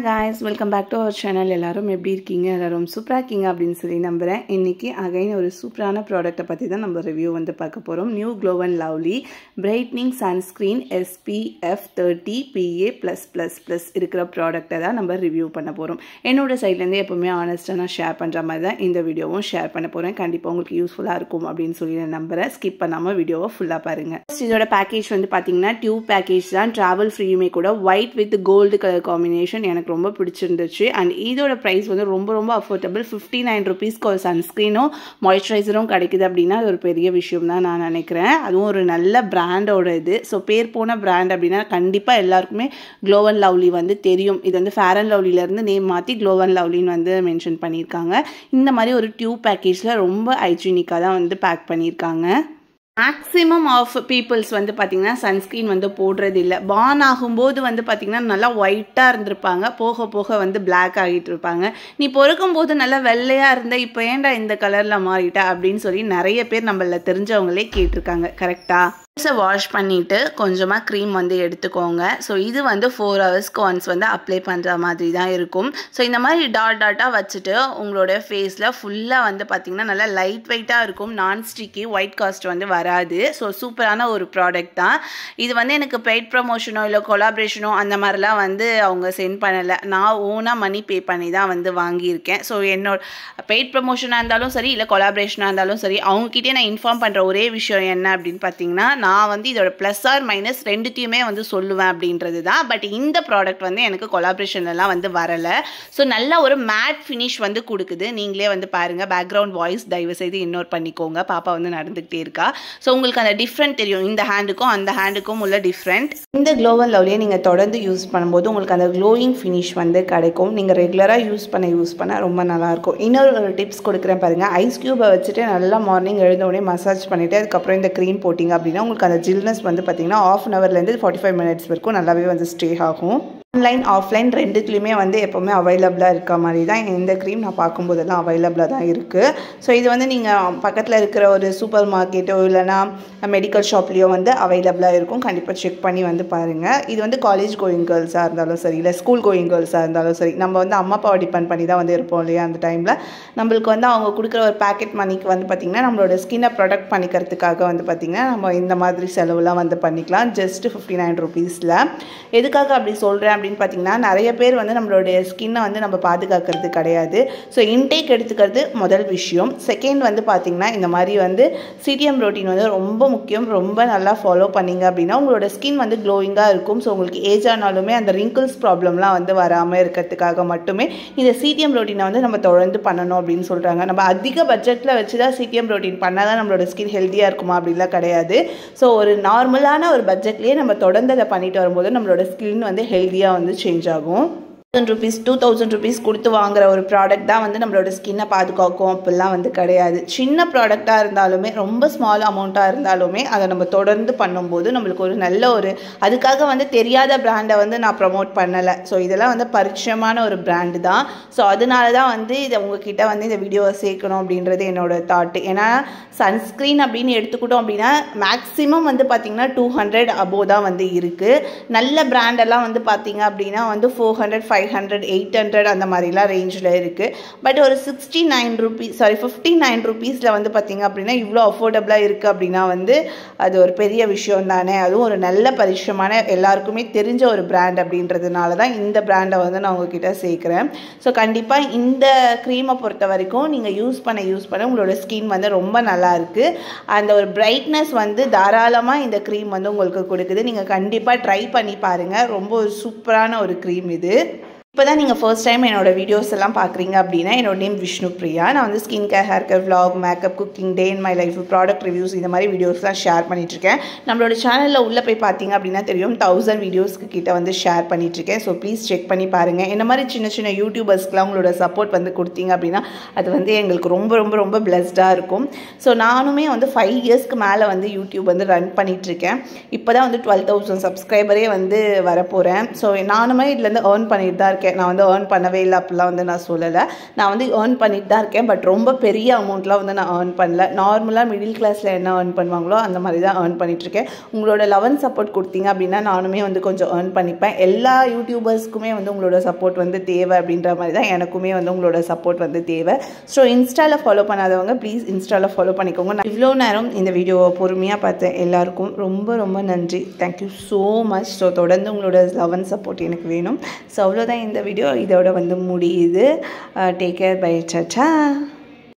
guys, welcome back to our channel. எல்லாரும் எப்படி இருக்கீங்க? எல்லாரும் சூப்பரா இருக்கீங்க அப்படினு சொல்லி நம்புறேன். இன்னைக்கு அகைன் ஒரு சூப்பரான ப்ராடக்ட்ட பத்தி தான் நம்ம ரிவ்யூ வந்து பார்க்க போறோம். New Glow and Lovely brightening sunscreen SPF 30 PA+++ இருக்கிற ப்ராடக்ட்ட தான் நம்ம ரிவ்யூ பண்ண போறோம். என்னோட சைடுல இருந்து எப்பவுமே ஆனஸ்டா நான் ஷேர் பண்ற மாதிரி தான் இந்த வீடியோவும் ஷேர் பண்ண போறேன். கண்டிப்பா உங்களுக்கு யூஸ்ஃபுல்லா இருக்கும் அப்படினு சொல்லி நான் நம்புறேன். ஸ்கிப் பண்ணாம வீடியோவை ஃபுல்லா பாருங்க. இதோட பேக்கேஜ் வந்து பாத்தீங்கன்னா டியூப் பேக்கேஜ் தான். டிராவல் ஃப்ரீயுமே கூட white with gold colour combination எனக்கு ரொம்ப பிடிச்சிருந்துச்சு. அண்ட் இதோட ப்ரைஸ் வந்து ரொம்ப அஃபோர்டபுள். 59 ருபீஸ்க்கு ஒரு சன்ஸ்கிரீனும் மாய்ஸ்சரைசரும் கிடைக்குது அப்படின்னா அது ஒரு பெரிய விஷயம் தான் நான் நினைக்கிறேன். அதுவும் ஒரு நல்ல பிராண்டோட இது. ஸோ பேர் போன பிராண்ட் அப்படின்னா கண்டிப்பாக எல்லாருக்குமே Glow and Lovely வந்து தெரியும். இது வந்து Fair and Lovelyலேருந்து நேம் மாற்றி Glow and Lovelyன்னு வந்து மென்ஷன் பண்ணியிருக்காங்க. இந்த மாதிரி ஒரு டியூப் பேக்கேஜில் ரொம்ப ஹைஜீனிக்காக தான் வந்து பேக் பண்ணியிருக்காங்க. மேக்ஸிமம் ஆஃப் பீப்புள்ஸ் வந்து பார்த்திங்கன்னா சன்ஸ்க்ரீன் வந்து போடுறது இல்லை. பார்ன் ஆகும்போது வந்து பார்த்திங்கன்னா நல்லா ஒயிட்டாக இருந்திருப்பாங்க, போக போக வந்து பிளாக் ஆகிட்டு இருப்பாங்க. நீ பொறுக்கும் போது நல்லா வெள்ளையாக இருந்த இப்போ ஏன்டா இந்த கலரில் மாறிட்டா அப்படின்னு சொல்லி நிறைய பேர் நம்மள தெரிஞ்சவங்களே கேட்டிருக்காங்க. கரெக்டாக வாஷ் பண்ணிவிட்டு கொஞ்சமாக க்ரீம் வந்து எடுத்துக்கோங்க. ஸோ இது வந்து 4 ஹவர்ஸ்க்கு ஒன்ஸ் வந்து அப்ளை பண்ணுற மாதிரி தான் இருக்கும். ஸோ இந்த மாதிரி டாட்டாக வச்சுட்டு உங்களோட ஃபேஸில் ஃபுல்லாக வந்து பார்த்திங்கன்னா நல்லா லைட் வெயிட்டாக இருக்கும். நான்ஸ்டிக்கி ஒயிட் காஸ்ட் வந்து வராது. ஸோ சூப்பரான ஒரு ப்ராடக்ட் தான் இது. வந்து எனக்கு பெய்ட் ப்ரமோஷனோ இல்லை கொலாபரேஷனோ அந்த மாதிரிலாம் வந்து அவங்க சென்ட் பண்ணலை. நான் ஓனாக மணி பே பண்ணி தான் வந்து வாங்கியிருக்கேன். ஸோ என்னோட பெய்ட் ப்ரமோஷனாக இருந்தாலும் சரி இல்லை கொலாபரேஷனாக இருந்தாலும் சரி அவங்ககிட்டே நான் இன்ஃபார்ம் பண்ணுற ஒரே விஷயம் என்ன அப்படின்னு பார்த்தீங்கன்னா நான் வந்து இதோட ப்ளஸ் ஆர் மைனஸ் ரெண்டுத்தையுமே வந்து சொல்லுவேன் அப்படின்றது தான். பட் இந்த ப்ராடக்ட் வந்து எனக்கு கொலாபரேஷன்லாம் வந்து வரலை. ஸோ நல்ல ஒரு மேட் ஃபினிஷ் வந்து கொடுக்குது. நீங்களே வந்து பாருங்கள். பேக்ரவுண்ட் வாய்ஸ் தயவு செய்து இக்னோர் பண்ணிக்கோங்க. பாப்பா வந்து நடந்துகிட்டே இருக்கா. ஸோ உங்களுக்கு அந்த டிஃப்ரெண்ட் தெரியும். இந்த ஹேண்டுக்கும் அந்த ஹேண்டுக்கும் உள்ள டிஃப்ரெண்ட். இந்த Glow and Lovelyயை நீங்கள் தொடர்ந்து யூஸ் பண்ணும்போது உங்களுக்கு அந்த க்ளோயிங் ஃபினிஷ் வந்து கிடைக்கும். நீங்கள் ரெகுலராக யூஸ் பண்ண ரொம்ப நல்லாயிருக்கும். இன்னொரு டிப்ஸ் கொடுக்குறேன் பாருங்கள். ஐஸ் க்யூபை வச்சுட்டு நல்லா மார்னிங் எழுந்த உடனே மசாஜ் பண்ணிவிட்டு அதுக்கப்புறம் இந்த க்ரீம் போட்டிங்க அப்படின்னா உங்களுக்கு அந்த ஜில்னஸ் வந்து பார்த்திங்கன்னா 1/2 ஹவர்லேருந்து 45 மினிட்ஸ் வரைக்கும் நல்லாவே வந்து ஸ்டே ஆகும். ஆன்லைன் ஆஃப்லைன் ரெண்டுத்துலேயுமே வந்து எப்போவுமே அவைலபிளாக இருக்க மாதிரி தான் இந்த க்ரீம் நான் பார்க்கும்போதெல்லாம் அவைலபிளாக தான் இருக்குது. ஸோ இது வந்து நீங்கள் பக்கத்தில் இருக்கிற ஒரு சூப்பர் மார்க்கெட்டோ இல்லைனா மெடிக்கல் ஷாப்லேயோ வந்து அவைலபிளாக இருக்கும். கண்டிப்பாக செக் பண்ணி வந்து பாருங்கள். இது வந்து காலேஜ் கோயிங் கேர்ள்ஸாக இருந்தாலும் சரி இல்லை ஸ்கூல் கோயிங் கேர்ள்ஸாக இருந்தாலும் சரி நம்ம வந்து அம்மா அப்பாவை டிபெண்ட் பண்ணி தான் வந்து இருப்போம் இல்லையா. அந்த டைமில் நம்மளுக்கு வந்து அவங்க கொடுக்குற ஒரு பேக்கெட் மணிக்கு வந்து பார்த்திங்கன்னா நம்மளோட ஸ்கின்னை ப்ரொடெக்ட் பண்ணிக்கிறதுக்காக வந்து பார்த்திங்கன்னா நம்ம இந்த மாதிரி செலவுலாம் வந்து பண்ணிக்கலாம். ஜஸ்ட் 59 ருபீஸில். எதுக்காக அப்படி சொல்கிறேன் அப்படின்னு பார்த்தீங்கன்னா நிறைய பேர் வந்து நம்மளுடைய ஸ்கின்னை வந்து நம்ம பாதுகாக்கிறது கிடையாது. ஸோ இன்டேக் எடுத்துக்கிறது முதல் விஷயம். செகண்ட் வந்து பார்த்திங்கன்னா இந்த மாதிரி வந்து சிடிஎம் ரொட்டீன் வந்து ரொம்ப முக்கியம். ரொம்ப நல்லா ஃபாலோ பண்ணிங்க அப்படின்னா உங்களோட ஸ்கின் வந்து க்ளோயிங்காக இருக்கும். ஸோ உங்களுக்கு ஏஜ் ஆனாலுமே அந்த ரிங்கிள்ஸ் ப்ராப்ளம்லாம் வந்து வராமல் இருக்கிறதுக்காக மட்டுமே இந்த சிடிஎம் ரொட்டீனை வந்து நம்ம தொடர்ந்து பண்ணணும் அப்படின்னு சொல்கிறாங்க. நம்ம அதிக பட்ஜெட்டில் வச்சு தான் சிடிஎம் ரொட்டீன் பண்ணால் தான் நம்மளோட ஸ்கின் ஹெல்த்தியாக இருக்குமா அப்படின்லாம் கிடையாது. ஸோ ஒரு நார்மலான ஒரு பட்ஜெட்லேயே நம்ம தொடர்ந்து அதை பண்ணிட்டு வரும்போது நம்மளோட ஸ்கின் வந்து ஹெல்த்தியாக வந்து சேஞ்ச் ஆகும். 2000 rupees கொடுத்து வாங்குற ஒரு ப்ராடக்ட் தான் வந்து நம்மளோட ஸ்கின்னை பாதுகாக்கும் அப்படிலாம் வந்து கிடையாது. சின்ன ப்ராடக்டாக இருந்தாலுமே ரொம்ப ஸ்மால் அமௌண்ட்டாக இருந்தாலுமே அதை நம்ம தொடர்ந்து பண்ணும்போது நம்மளுக்கு ஒரு நல்ல ஒரு அதுக்காக வந்து தெரியாத பிராண்டை வந்து நான் ப்ரமோட் பண்ணலை. ஸோ இதெல்லாம் வந்து பரிச்சயமான ஒரு பிராண்டு தான். ஸோ அதனால தான் வந்து இதை உங்ககிட்ட வந்து இந்த வீடியோவை சேர்க்கணும் அப்படின்றது என்னோட தாட்டு. ஏன்னா சன்ஸ்க்ரீன் அப்படின்னு எடுத்துக்கிட்டோம் அப்படின்னா மேக்ஸிமம் வந்து பார்த்திங்கன்னா 200 above தான் வந்து இருக்குது. நல்ல பிராண்டெல்லாம் வந்து பார்த்திங்க அப்படின்னா வந்து 400 500 800 அந்த மாதிரிலாம் ரேஞ்சில் இருக்குது. பட் ஒரு 59 ருபீஸில் வந்து பார்த்திங்க அப்படின்னா இவ்வளோ அஃபோர்டபுளாக இருக்குது அப்படின்னா வந்து அது ஒரு பெரிய விஷயம் தானே. அதுவும் ஒரு நல்ல பரிச்சயமான எல்லாருக்குமே தெரிஞ்ச ஒரு பிராண்ட் அப்படின்றதுனால தான் இந்த பிராண்டை வந்து நான் உங்ககிட்ட சேர்க்குறேன். ஸோ கண்டிப்பாக இந்த க்ரீமை பொறுத்த வரைக்கும் நீங்கள் யூஸ் பண்ண உங்களோட ஸ்கின் வந்து ரொம்ப நல்லா இருக்குது. அந்த ஒரு பிரைட்னஸ் வந்து தாராளமாக இந்த க்ரீம் வந்து உங்களுக்கு கொடுக்குது. நீங்கள் கண்டிப்பாக ட்ரை பண்ணி பாருங்கள். ரொம்ப ஒரு சூப்பரான ஒரு க்ரீம் இது. இப்போ தான் நீங்கள் ஃபர்ஸ்ட் டைம் என்னோட வீடியோஸ் எல்லாம் பார்க்குறீங்க அப்படின்னா என்னோட நேம் விஷ்ணு பிரியா. நான் வந்து skin care, hair care, vlog, makeup, cooking, day in my life, product reviews இந்த மாதிரி வீடியோஸ்லாம் ஷேர் பண்ணிட்டுருக்கேன். நம்மளோட சேனலில் உள்ளே போய் பார்த்தீங்க அப்படின்னா தெரியும் 1000 வீடியோஸ்க்கு கிட்ட வந்து ஷேர் பண்ணிட்டுருக்கேன். ஸோ ப்ளீஸ் செக் பண்ணி பாருங்கள். இந்த மாதிரி சின்ன யூடியூபர்ஸ்க்குலாம் உங்களோட சப்போர்ட் வந்து கொடுத்தீங்க அப்படின்னா அது வந்து எங்களுக்கு ரொம்ப பிளஸ்டாக இருக்கும். ஸோ நானுமே வந்து 5 இயர்ஸ்க்கு மேலே வந்து யூடியூப் வந்து ரன் பண்ணிகிட்ருக்கேன். இப்போ தான் வந்து 12,000 சப்ஸ்கிரைபரே வந்து வரப்போகிறேன். ஸோ நானுமே இதுலேருந்து ஏர்ன் பண்ணிட்டு தான் இருக்கேன். இருக்கேன். நான் வந்து ஏர்ன் பண்ணவே இல்லை அப்படிலாம் வந்து நான் சொல்லலை. நான் வந்து ஏர்ன் பண்ணிட்டு தான் இருக்கேன். பட் ரொம்ப பெரிய அமௌண்ட்லாம் வந்து நான் ஏர்ன் பண்ணல. நார்மலாக மிடில் கிளாஸில் என்ன ஏர்ன் பண்ணுவாங்களோ அந்த மாதிரி தான் ஏர்ன் பண்ணிகிட்ருக்கேன். உங்களோட லவ் அண்ட் சப்போர்ட் கொடுத்தீங்க அப்படின்னா நானுமே வந்து கொஞ்சம் ஏர்ன் பண்ணிப்பேன். எல்லா யூடியூபர்ஸ்க்குமே வந்து உங்களோட சப்போர்ட் வந்து தேவை அப்படின்ற மாதிரி தான் எனக்குமே வந்து உங்களோட சப்போர்ட் வந்து தேவை. ஸோ இன்ஸ்டாவில் ஃபாலோ பண்ணாதவங்க ப்ளீஸ் இன்ஸ்டாவில் ஃபாலோ பண்ணிக்கோங்க. நான் இவ்வளோ நேரம் இந்த வீடியோவை பொறுமையாக பார்த்தேன். எல்லாருக்கும் ரொம்ப ரொம்ப நன்றி. Thank you so much. ஸோ தொடர்ந்து உங்களோட லவ் அண்ட் சப்போர்ட் எனக்கு வேணும். ஸோ அவ்வளோதான் இந்த வீடியோ. இதோட வந்து முடியுது. Take care. பை. சா.